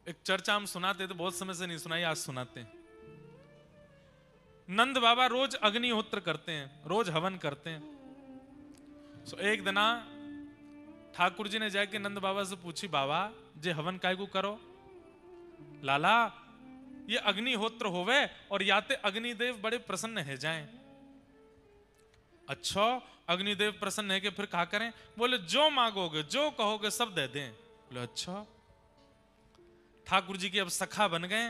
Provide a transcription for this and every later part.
एक चर्चा हम सुनाते थे, बहुत समय से नहीं सुनाई, आज सुनाते हैं। नंद बाबा रोज अग्निहोत्र करते हैं, रोज हवन करते हैं। सो एक दिना ठाकुर जी ने जाके नंद बाबा से पूछी, बाबा जे हवन काय को करो? लाला ये अग्निहोत्र होवे और याते अग्निदेव बड़े प्रसन्न है जाएं। अच्छा अग्निदेव प्रसन्न है कि फिर क्या करें? बोले जो मांगोगे जो कहोगे सब दे दें। बोले अच्छा। ठाकुर जी के अब सखा बन गए।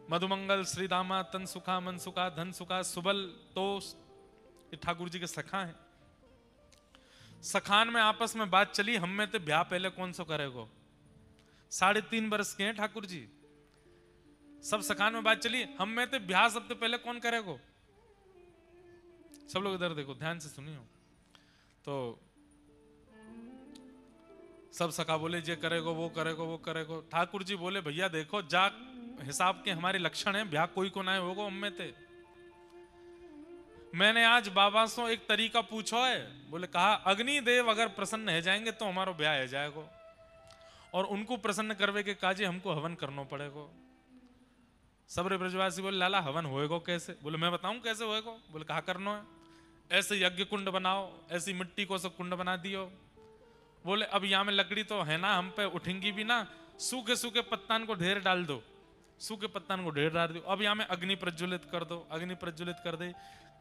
मधुमंगल, श्रीदामा, तन सुखा, मन सुखा, धन सुखा, सुबल, तोष, ये ठाकुर जी के सखा हैं। सखान में आपस में बात चली, हम में तो ब्याह पहले कौन सो करेगो? 3.5 वर्ष के हैं ठाकुर जी। सब सखान में बात चली, हम में तो ब्याह सबसे पहले कौन करेगो? सब लोग इधर देखो, ध्यान से सुनियो। तो सब सखा बोले जे करेगो वो करेगो वो करेगो। ठाकुर जी बोले भैया देखो जा हिसाब के हमारे लक्षण हैं, ब्याह कोई को ना होगो हम में ते। मैंने आज बाबा से एक तरीका पूछो है। बोले कहा अग्निदेव अगर प्रसन्न है जाएंगे तो हमारो ब्याह है जाएगो, और उनको प्रसन्न करवे के काजे हमको हवन करना पड़ेगो। सबरे ब्रजवासी बोले लाला हवन होएगो कैसे? बोले मैं बताऊं कैसे होएगो। बोले कहा करना है? ऐसे यज्ञ कुंड बनाओ, ऐसी मिट्टी को सब कुंड बना दियो। बोले अब यहाँ में लकड़ी तो है ना, हम पे उठेंगी भी ना, सूखे सूखे पत्तान को ढेर डाल दो, सूखे पत्तान को ढेर डाल दो। अब यहाँ में अग्नि प्रज्वलित कर दो, अग्नि प्रज्वलित कर दे,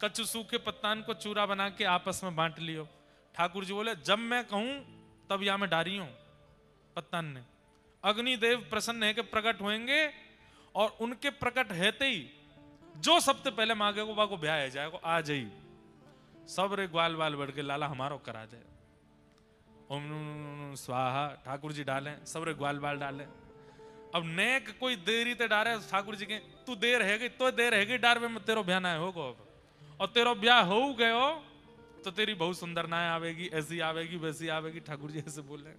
कच्चे सूखे पत्तान को चूरा बना के आपस में बांट लियो। ठाकुर जी बोले जब मैं कहूं तब यहाँ में डारी हूं पत्तान ने। अग्निदेव प्रसन्न है कि प्रकट होंगे, और उनके प्रकट हेते ही जो सबसे पहले मांगेगो वह को ब्याह है जाएगा। आ जाई सब रे ग्वाल वाल बढ़ के लाला हमारो करा जाए। ओम स्वाहा ठाकुर जी डालें, सब रे ग्वाल बाल डालें। अब नेक कोई देरी ते डारे ठाकुर जी के, तू देर है गई तो देर है गई डार में तेरो ब्याह ना होगो। अब और तेरो ब्याह हो गयो तो तेरी बहुत सुंदर नाय आवेगी, ऐसी आवेगी वैसी आवेगी। ठाकुर जी ऐसे बोले।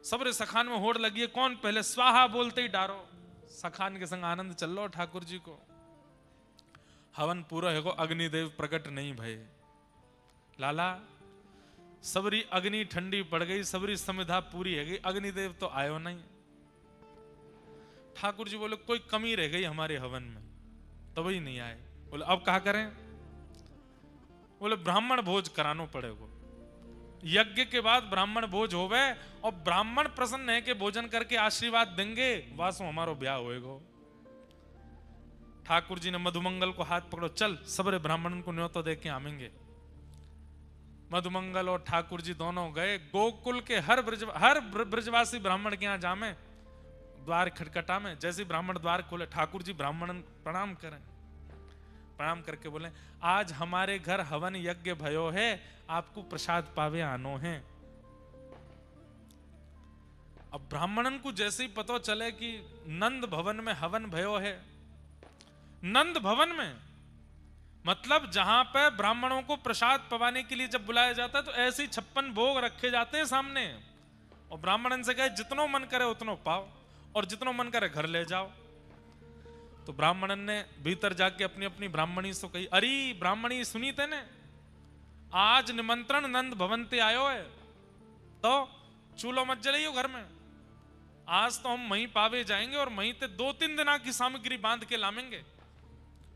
सबरे सखान में होड़ लगी है, कौन पहले स्वाहा बोलते ही डारो। सखान के संग आनंद चल लो ठाकुर जी को। हवन पूरा है को अग्निदेव प्रकट नहीं भय। लाला सबरी अग्नि ठंडी पड़ गई, सबरी समिधा पूरी है गई, अग्निदेव तो आयो नहीं। ठाकुर जी बोले कोई कमी रह गई हमारे हवन में, तब ही नहीं आए। बोले अब क्या करें? बोले ब्राह्मण भोज करानो पड़ेगा। यज्ञ के बाद ब्राह्मण भोज होवे, और ब्राह्मण प्रसन्न है कि भोजन करके आशीर्वाद देंगे, वासो हमारो ब्याह होएगो। ठाकुर जी ने मधुमंगल को हाथ पकड़ो, चल सबरे ब्राह्मण को न्योतो दे के आवेंगे। मधुमंगल और ठाकुर जी दोनों गए। गोकुल के हर ब्रजवासी ब्राह्मण के यहाँ जामे, द्वार खटखटा में। जैसे ब्राह्मण द्वार खोले, ठाकुर जी ब्राह्मण प्रणाम करें। प्रणाम करके बोले आज हमारे घर हवन यज्ञ भयो है, आपको प्रसाद पावे आनो है। अब ब्राह्मणन को जैसे ही पता चले कि नंद भवन में हवन भयो है, नंद भवन में मतलब जहां पे ब्राह्मणों को प्रसाद पवाने के लिए जब बुलाया जाता है तो ऐसे ही 56 भोग रखे जाते हैं सामने, और ब्राह्मणन से कहे जितनो मन करे उतनो पाओ, और जितनो मन करे घर ले जाओ। तो ब्राह्मणन ने भीतर जाके अपनी अपनी ब्राह्मणी से कही, अरे ब्राह्मणी सुनी तेने, आज निमंत्रण नंद भवन ते आयो है, तो चूल्हो मत जलाइयो घर में। आज तो हम वहीं पावे जाएंगे और वहीं ते 2-3 दिना की सामग्री बांध के लामेंगे।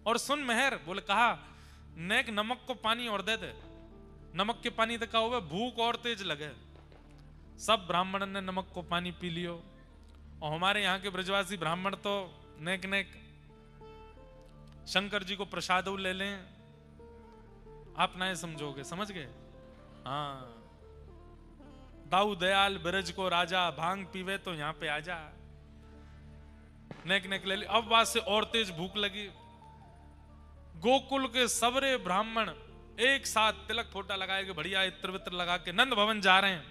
और सुन मेहर, बोले कहा नेक नमक को पानी और दे दे। नमक के पानी तक हुआ भूख और तेज लगे। सब ब्राह्मणन ने नमक को पानी पी लियो, और हमारे यहाँ के ब्रजवासी ब्राह्मण तो नेक नेक शंकर जी को प्रसाद ले लें। आप ना समझोगे, समझ गए? हाँ, दाऊ दयाल ब्रज को राजा, भांग पीवे तो यहाँ पे आजा। नेक नेक ले ली। अब बात से और तेज भूख लगी। गोकुल के सबरे ब्राह्मण एक साथ तिलक फोटा लगाए के बढ़िया इत्र वित्र लगा के नंद भवन जा रहे हैं।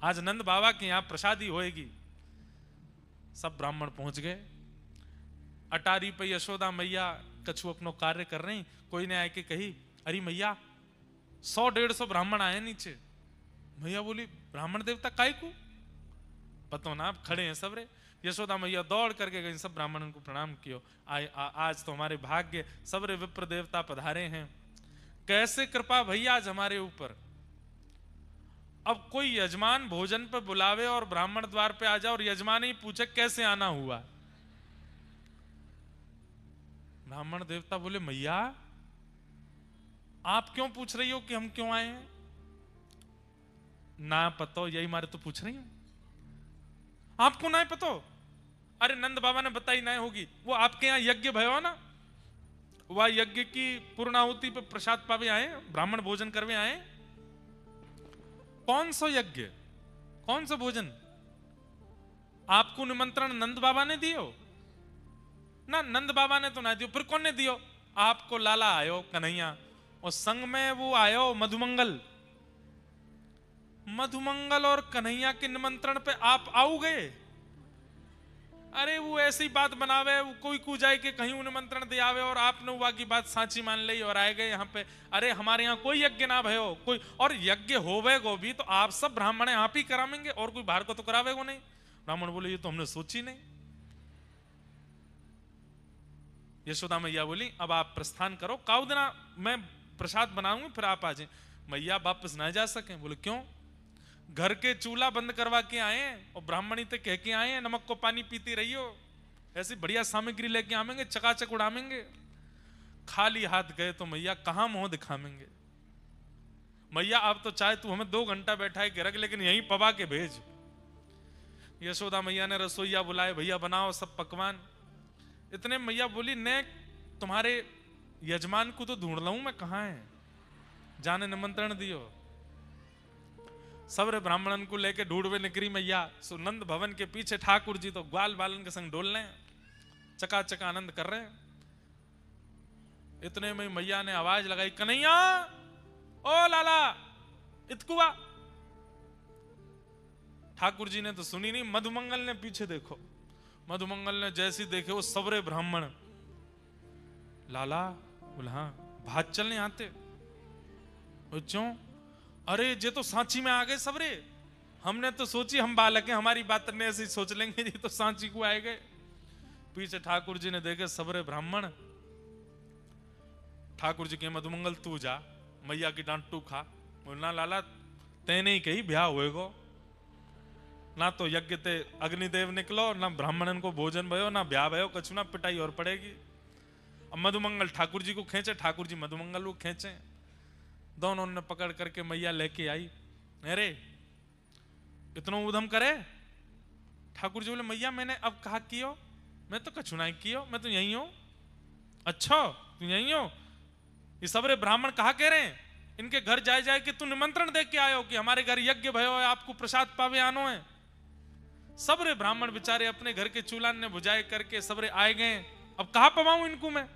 आज नंद बाबा के यहाँ प्रसादी होएगी। सब ब्राह्मण पहुंच गए। अटारी पे यशोदा मैया कछु अपनो कार्य कर रही। कोई ने आके कही, अरे मैया 100-150 ब्राह्मण आए नीचे। मैया बोली ब्राह्मण देवता काय को? पतो ना, आप खड़े हैं सबरे। यशोदा मैया दौड़ करके गई, सब ब्राह्मणों को प्रणाम कियो। आज तो हमारे भाग्य सबरे विप्र देवता पधारे हैं, कैसे कृपा भैया आज हमारे ऊपर। अब कोई यजमान भोजन पे बुलावे और ब्राह्मण द्वार पे आ जाए और यजमान ही पूछे कैसे आना हुआ, ब्राह्मण देवता बोले मैया आप क्यों पूछ रही हो कि हम क्यों आए हैं? ना पतो, यही मारे तो पूछ रही हूं, आपको ना पतो? अरे नंद बाबा ने बताई ना होगी, वो आपके यहाँ यज्ञ भयो ना, वह यज्ञ की पूर्णाहुति पे प्रसाद पावे आए, ब्राह्मण भोजन करवे आए। कौन सा यज्ञ, कौन सा भोजन? आपको निमंत्रण नंद बाबा ने दियो ना? नंद बाबा ने तो ना दियो, फिर कौन ने दियो? आपको लाला आयो कन्हैया, और संग में वो आयो मधुमंगल। मधुमंगल और कन्हैया के निमंत्रण पे आप आओगे? अरे वो ऐसी बात बनावे, वो कोई कू जाए कि कहीं वो निमंत्रण दे आवे और आपने वहां की बात साची मान ली और आए गए यहाँ पे। अरे हमारे यहाँ कोई यज्ञ ना भयो कोई, और यज्ञ होवे गो भी तो आप सब ब्राह्मण आप ही करावेंगे और कोई बाहर को तो करावे गो नहीं। ब्राह्मण बोले ये तो हमने सोची नहीं। यशोदा मैया बोली अब आप प्रस्थान करो, काउ देना मैं प्रसाद बनाऊंगी फिर आप आ जाए। मैया वापस ना जा सके। बोले क्यों? घर के चूल्हा बंद करवा के आए और ब्राह्मणी ते कह के आए नमक को पानी पीती रही हो, ऐसी बढ़िया सामग्री लेके आवेंगे, चकाचक उड़ावेंगे। खाली हाथ गए तो मैया कहां मुंह दिखावेंगे? मैया अब तो चाहे तू हमें 2 घंटा बैठा के रख, लेकिन यहीं पवा के भेज। यशोदा मैया ने रसोईया बुलाए, भैया बनाओ सब पकवान। इतने मैया बोली ने तुम्हारे यजमान को तो ढूंढ लाऊं मैं, कहां है? जाने निमंत्रण दियो। सबरे ब्राह्मणन को लेके ढूंढवे निकरी मैया। सुनंद भवन के पीछे ठाकुर जी तो ग्वाल बालन के संग डोल रहे हैं, चकाचक आनंद कर रहे हैं। इतने में मैया ने आवाज लगाई, कन्हैया ओ लाला इतकुआ। ठाकुर जी ने तो सुनी नहीं, मधुमंगल ने पीछे देखो। मधुमंगल ने जैसी देखे वो सबरे ब्राह्मण। लाला बोला हाँ भात चलने आते। क्यों? अरे जे तो सांची में आ गए सबरे, हमने तो सोची हम बालक हैं हमारी बात ने ऐसी सोच लेंगे, ये तो सांची को आए गए। पीछे ठाकुर जी ने देखे सबरे ब्राह्मण। ठाकुर जी के मधुमंगल तू जा, मैया की डांट तू खा। बोलना लाला तेने ही कही ब्याह होएगो ना, तो यज्ञ ते अग्निदेव निकलो ना, ब्राह्मणन को भोजन भयो ना ब्याह भयो, कछु ना पिटाई और पड़ेगी। अब मधुमंगल ठाकुर जी को खींचे, ठाकुर जी मधुमंगल को खींचे, दोनों ने पकड़ करके मैया लेके आई। अरे इतना उधम करे? ठाकुर जी बोले मैया मैंने अब कहा कियो, मैं तो कछु नहीं कियो, मैं तो यही हूं। अच्छा तू यही हो? ये सबरे ब्राह्मण कहा कह रहे हैं, इनके घर जाए जाए कि तू निमंत्रण दे के आयो कि हमारे घर यज्ञ भयो है, आपको प्रसाद पावे आनो है। सबरे ब्राह्मण बेचारे अपने घर के चूल्हा ने बुझाए करके सबरे आए गए। अब कहा पवाऊं इनको मैं?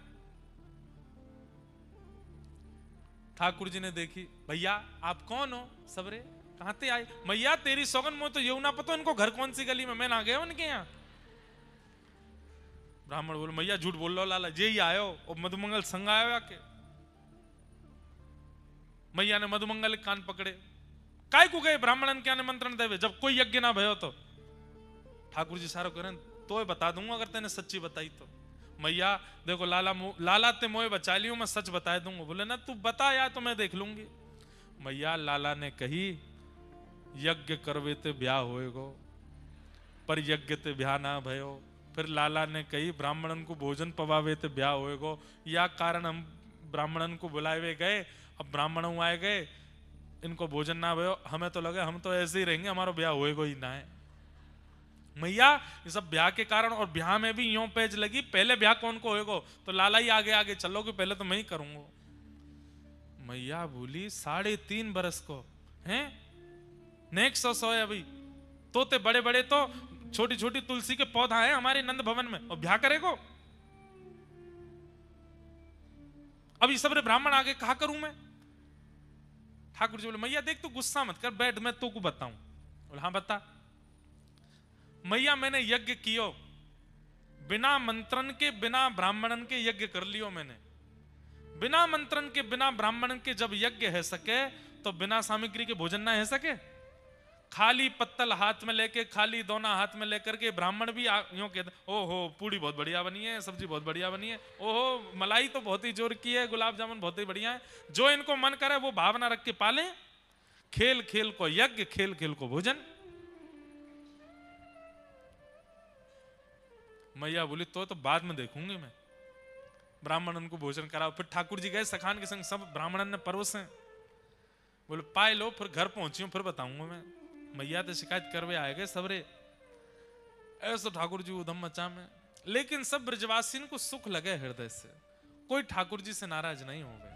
ठाकुर जी ने देखी, भैया आप कौन हो? सबरे कहां ते आए? मैया तेरी सौगन मो तो ये ना पता इनको घर कौन सी गली में, मैं ना गया उनके यहाँ। ब्राह्मण बोले मैया झूठ बोल लो लाला, जे ही आयो और मधुमंगल संग आयो आके। मैया ने मधुमंगल कान पकड़े, काय को गए ब्राह्मणन क्या निमंत्रण देवे जब कोई यज्ञ ना भयो तो? ठाकुर जी सारो करें तो बता दूंगा अगर तेने सच्ची बताई तो। मैया देखो लाला ते मोए बचा लियो, मैं सच बता दूंगा। बोले ना तू बता या तो मैं देख लूंगी। मैया लाला ने कही यज्ञ करवे ते ब्याह होएगो, पर यज्ञ ते ब्याह ना भयो। फिर लाला ने कही ब्राह्मणन को भोजन पवावे ते ब्याह होएगो, या कारण हम ब्राह्मणन को बुलावे गए, अब ब्राह्मण आए गए, इनको भोजन ना भयो, हमें तो लगे हम तो ऐसे ही रहेंगे, हमारा ब्याह होएगो ही ना है। मैया ये सब ब्याह के कारण, और ब्याह में भी यूं पेज लगी पहले ब्याह कौन को होएगो, तो लाला ही आगे आगे चलोगे, पहले तो मैं ही करूंगा। मैया बोली 3.5 बरस को हैं नेक्स्ट सौ है अभी, तोते बड़े बड़े तो छोटी छोटी तुलसी के पौधा है हमारे नंद भवन में, और ब्याह करेगो? अभी सबरे ब्राह्मण आगे कहा करूं मैं? ठाकुर जी बोले मैया देख तू गुस्सा मत कर, बैठ मैं तो को बताऊं। बोले हाँ बता। मैया मैंने यज्ञ कियो, बिना मंत्रण के बिना ब्राह्मणन के यज्ञ कर लियो मैंने। बिना मंत्रण के बिना ब्राह्मणन के जब यज्ञ है सके तो बिना सामग्री के भोजन ना है सके। खाली पत्तल हाथ में लेके, खाली दोना हाथ में लेकर के ब्राह्मण भी यूं कहते ओहो पूड़ी बहुत बढ़िया बनी है, सब्जी बहुत बढ़िया बनी है, ओहो मलाई तो बहुत ही जोर की है, गुलाब जामुन बहुत ही बढ़िया है। जो इनको मन करे वो भावना रख के पाले, खेल खेल को यज्ञ, खेल खेल को भोजन। मैया बोली तो बाद में देखूंगी मैं। ब्राह्मणन को भोजन कराओ। फिर ठाकुर जी गए सखान के संग, सब ब्राह्मणन ने परोसे। बोले पाए लो, फिर घर पहुंची हूं, फिर बताऊंगा मैं। मैया तो शिकायत करवे आए गए सबरे। ऐसा ठाकुर जी उधम मचा में, लेकिन सब ब्रजवासी को सुख लगे हृदय से, कोई ठाकुर जी से नाराज नहीं हो गए।